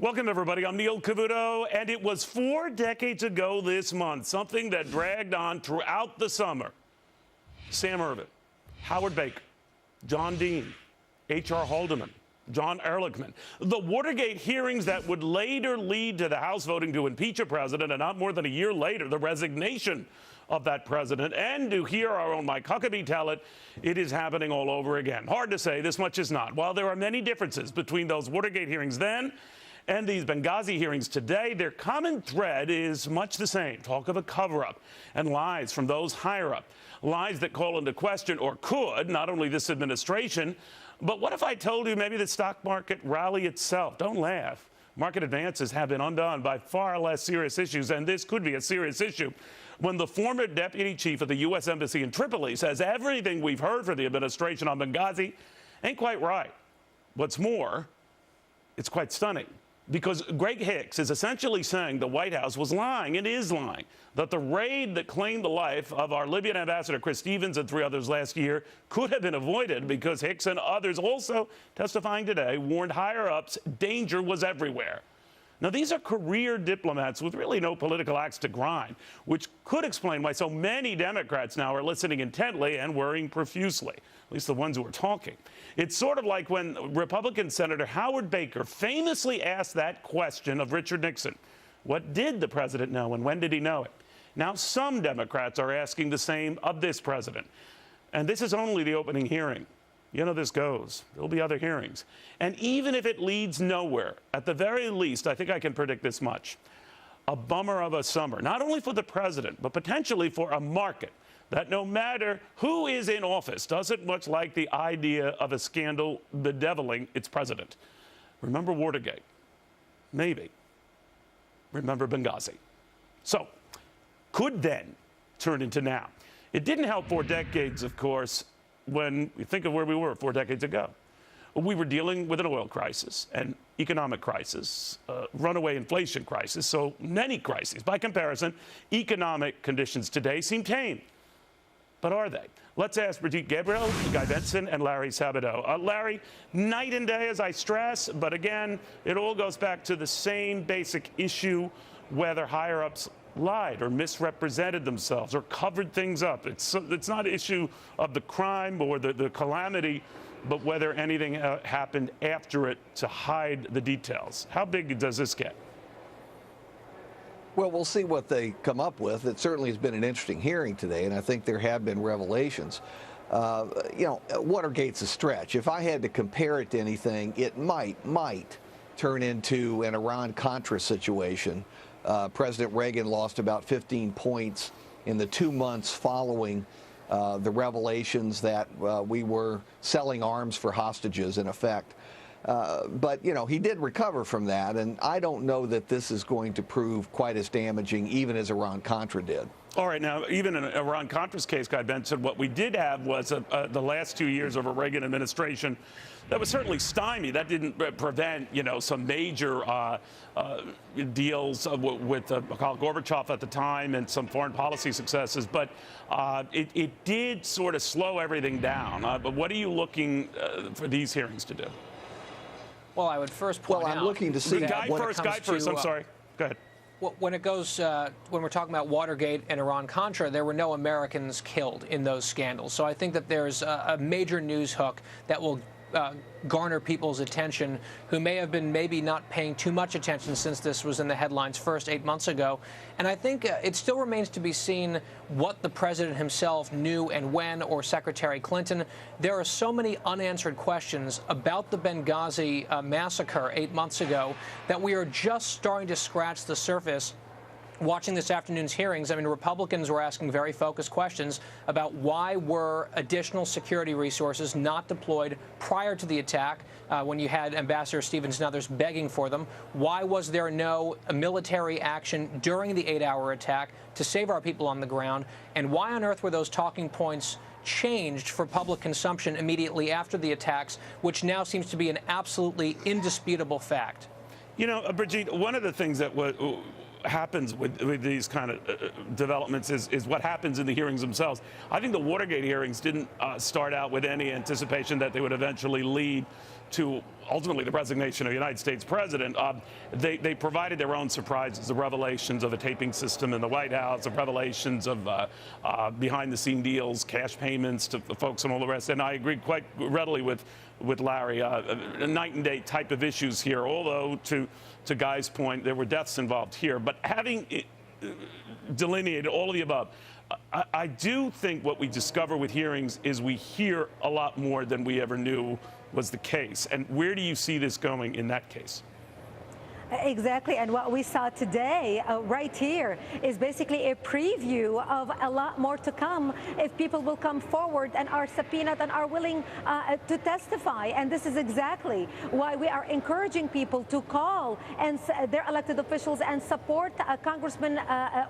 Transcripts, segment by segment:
Welcome, everybody. I'm Neil Cavuto, and it was 4 decades ago this month, something that dragged on throughout the summer. Sam Ervin, Howard Baker, John Dean, H.R. Haldeman, John Ehrlichman. The Watergate hearings that would later lead to the House voting to impeach a president, and not more than a year later, the resignation of that president. And to hear our own Mike Huckabee tell it, it is happening all over again. Hard to say, this much is not. While there are many differences between those Watergate hearings then and these Benghazi hearings today, their common thread is much the same. Talk of a cover-up and lies from those higher up. Lies that call into question, or could, not only this administration, but what if I told you maybe the stock market rally itself? Don't laugh. Market advances have been undone by far less serious issues, and this could be a serious issue when the former deputy chief of the U.S. Embassy in Tripoli says everything we've heard from the administration on Benghazi ain't quite right. What's more, it's quite stunning, because Greg Hicks is essentially saying the White House was lying, and is lying, that the raid that claimed the life of our Libyan ambassador Chris Stevens and 3 others last year could have been avoided because Hicks and others also testifying today warned higher-ups danger was everywhere. Now, these are career diplomats with really no political axe to grind, which could explain why so many Democrats now are listening intently and worrying profusely, at least the ones who are talking. It's sort of like when Republican Senator Howard Baker famously asked that question of Richard Nixon. What did the president know, and when did he know it? Now, some Democrats are asking the same of this president. And this is only the opening hearing. You know this goes. There'll be other hearings. And even if it leads nowhere, at the very least, I think I can predict this much. A bummer of a summer, not only for the president, but potentially for a market that no matter who is in office, doesn't much like the idea of a scandal bedeviling its president. Remember Watergate? Maybe. Remember Benghazi. So, could then turn into now. It didn't help 4 decades, of course, when we think of where we were 4 decades ago. We were dealing with an oil crisis, an economic crisis, runaway inflation crisis, so many crises. By comparison, economic conditions today seem tame. But are they? Let's ask Brigitte Gabriel, Guy Benson, and Larry Sabato. Larry, night and day, as I stress, but again, it all goes back to the same basic issue, whether higher-ups lied or misrepresented themselves or covered things up. It's not an issue of the crime or the calamity, but whether anything happened after it to hide the details. How big does this get? Well, we'll see what they come up with. It certainly has been an interesting hearing today, and I think there have been revelations. Watergate's a stretch. If I had to compare it to anything, it might turn into an Iran-Contra situation. President Reagan lost about 15 points in the 2 months following the revelations that we were selling arms for hostages, in effect. But, he did recover from that, and I don't know that this is going to prove quite as damaging, even as Iran-Contra did. All right, now, even in Iran-Contra's case, Guy Benson, what we did have was the last 2 years of a Reagan administration that was certainly stymied. That didn't prevent, some major deals with Mikhail Gorbachev at the time and some foreign policy successes, but it did sort of slow everything down. But what are you looking for these hearings to do? Well, I would first point out... Well, I'm looking to see... Guy first, I'm sorry. Go ahead. When it goes, when we're talking about Watergate and Iran-Contra, there were no Americans killed in those scandals. So I think that there's a major news hook that will garner people's attention who may have been maybe not paying too much attention since this was in the headlines first 8 months ago. And I think it still remains to be seen what the president himself knew and when, or Secretary Clinton. There are so many unanswered questions about the Benghazi massacre 8 months ago that we are just starting to scratch the surface. Watching this afternoon's hearings, I mean, Republicans were asking very focused questions about why were additional security resources not deployed prior to the attack when you had Ambassador Stevens and others begging for them? Why was there no military action during the 8-hour attack to save our people on the ground? And why on earth were those talking points changed for public consumption immediately after the attacks, which now seems to be an absolutely indisputable fact? Brigitte, one of the things that happens with these kind of developments is what happens in the hearings themselves. I think the Watergate hearings didn't start out with any anticipation that they would eventually lead to ultimately the resignation of the United States president, they provided their own surprises, the revelations of a taping system in the White House, the revelations of behind-the-scene deals, cash payments to the folks and all the rest. And I agree quite readily with Larry, a night and day type of issues here, although to Guy's point, there were deaths involved here. But having delineated all of the above, I do think what we discover with hearings is we hear a lot more than we ever knew was the case. And where do you see this going in that case? Exactly, and what we saw today right here is basically a preview of a lot more to come if people will come forward and are subpoenaed and are willing to testify. And this is exactly why we are encouraging people to call and their elected officials and support Congressman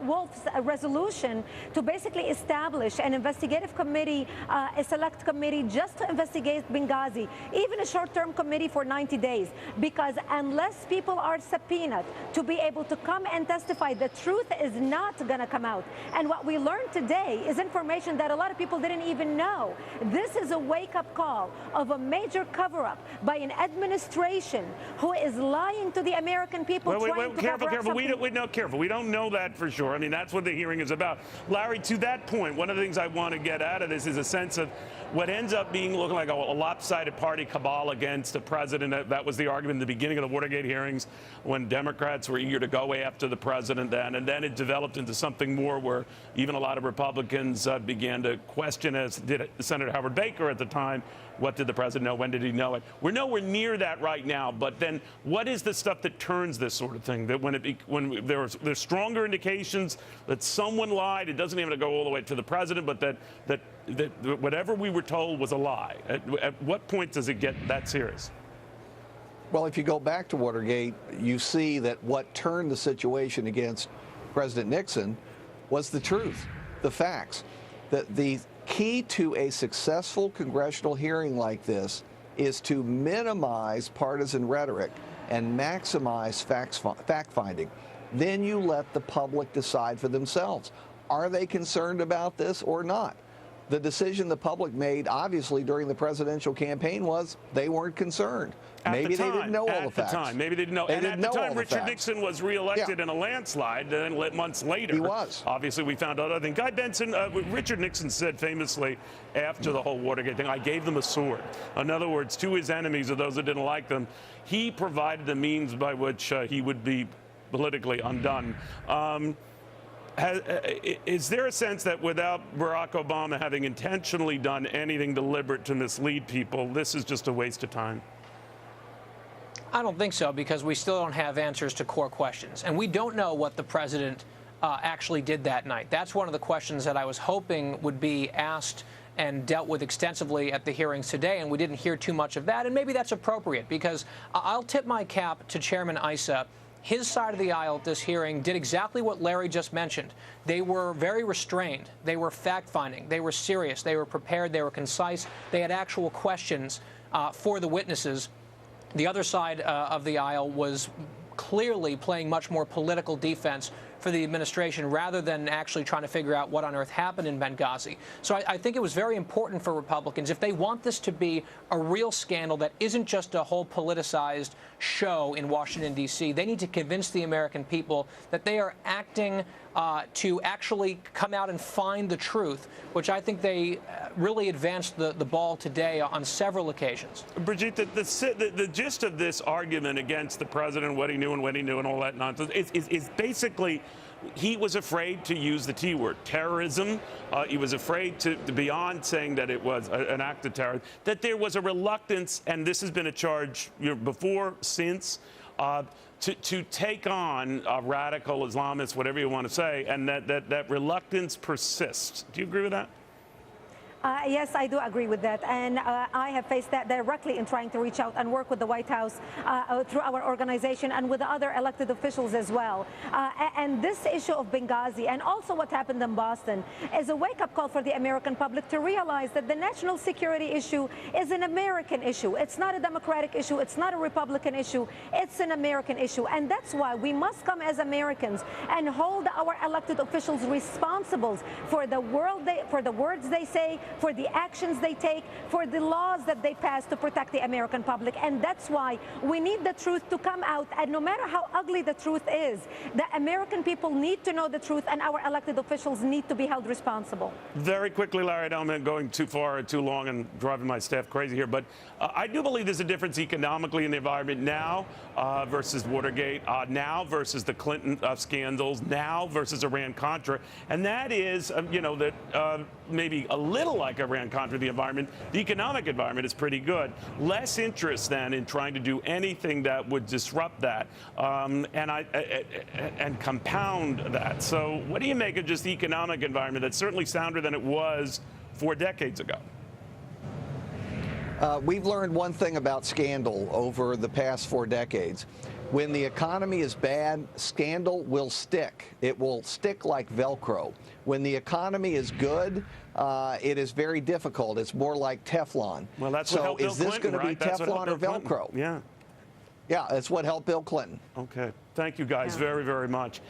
Wolf's resolution to basically establish an investigative committee, a select committee just to investigate Benghazi, even a short-term committee for 90 days, because unless people are subpoenaed to be able to come and testify, the truth is not going to come out. And what we learned today is information that a lot of people didn't even know. This is a wake-up call of a major cover-up by an administration who is lying to the American people. Careful. We don't know that for sure. I mean, that's what the hearing is about. Larry, to that point, one of the things I want to get out of this is a sense of what ends up being looking like a lopsided party cabal against the president. That was the argument in the beginning of the Watergate hearings, when Democrats were eager to go after the president then, and then it developed into something more where even a lot of Republicans began to question, as did Senator Howard Baker at the time, what did the president know, when did he know it? We're nowhere near that right now, but then what is the stuff that turns this sort of thing, that when there's stronger indications that someone lied, it doesn't even have to go all the way to the president, but that whatever we were told was a lie? At what point does it get that serious? Well, if you go back to Watergate, you see that what turned the situation against President Nixon was the truth, the facts. That the key to a successful congressional hearing like this is to minimize partisan rhetoric and maximize fact-finding. Then you let the public decide for themselves. Are they concerned about this or not? The decision the public made, obviously, during the presidential campaign was they weren't concerned. Maybe they didn't know all the facts. At the time, maybe they didn't know. And at the time, Richard Nixon was reelected in a landslide, and then months later, he was. Obviously, we found out other things. Guy Benson, Richard Nixon said famously after the whole Watergate thing, I gave them a sword. In other words, to his enemies or those that didn't like them, he provided the means by which he would be politically undone. Is there a sense that without Barack Obama having intentionally done anything deliberate to mislead people, this is just a waste of time? I don't think so, because we still don't have answers to core questions. And we don't know what the president actually did that night. That's one of the questions that I was hoping would be asked and dealt with extensively at the hearings today, and we didn't hear too much of that. And maybe that's appropriate, because I'll tip my cap to Chairman Issa. His side of the aisle at this hearing did exactly what Larry just mentioned. They were very restrained. They were fact-finding. They were serious. They were prepared. They were concise. They had actual questions for the witnesses. The other side of the aisle was clearly playing much more political defense for the administration rather than actually trying to figure out what on earth happened in Benghazi. So I think it was very important for Republicans, if they want this to be a real scandal that isn't just a whole politicized show in Washington, D.C., they need to convince the American people that they are acting to actually come out and find the truth, which I think they really advanced the ball today on several occasions. Brigitte, the gist of this argument against the president, what he knew and when he knew and all that nonsense, is basically he was afraid to use the T word, terrorism. He was afraid to beyond saying that it was an act of terror, that there was a reluctance, and this has been a charge before, since, to take on radical Islamists, whatever you want to say, and that reluctance persists. Do you agree with that? Yes, I do agree with that. And I have faced that directly in trying to reach out and work with the White House through our organization and with the other elected officials as well. And this issue of Benghazi and also what happened in Boston is a wake-up call for the American public to realize that the national security issue is an American issue. It's not a Democratic issue. It's not a Republican issue. It's an American issue. And that's why we must come as Americans and hold our elected officials responsible for the words they say, for the actions they take, for the laws that they pass to protect the American public. And that's why we need the truth to come out. And no matter how ugly the truth is, the American people need to know the truth, and our elected officials need to be held responsible. Very quickly, Larry, I know I'm going too far or too long and driving my staff crazy here, but I do believe there's a difference economically in the environment now versus Watergate, now versus the Clinton scandals, now versus Iran-Contra, and that is, that maybe a little like Iran-Contra, the environment, the economic environment is pretty good. Less interest than in trying to do anything that would disrupt that and compound that. So what do you make of just the economic environment that's certainly sounder than it was 4 decades ago? We've learned one thing about scandal over the past 4 decades. When the economy is bad, scandal will stick. It will stick like Velcro. When the economy is good, it is very difficult. It's more like Teflon. Well, that's so what helped Bill is this Clinton, going to be right? Teflon or Velcro? Yeah. Yeah, that's what helped Bill Clinton. Okay. Thank you guys very, very much.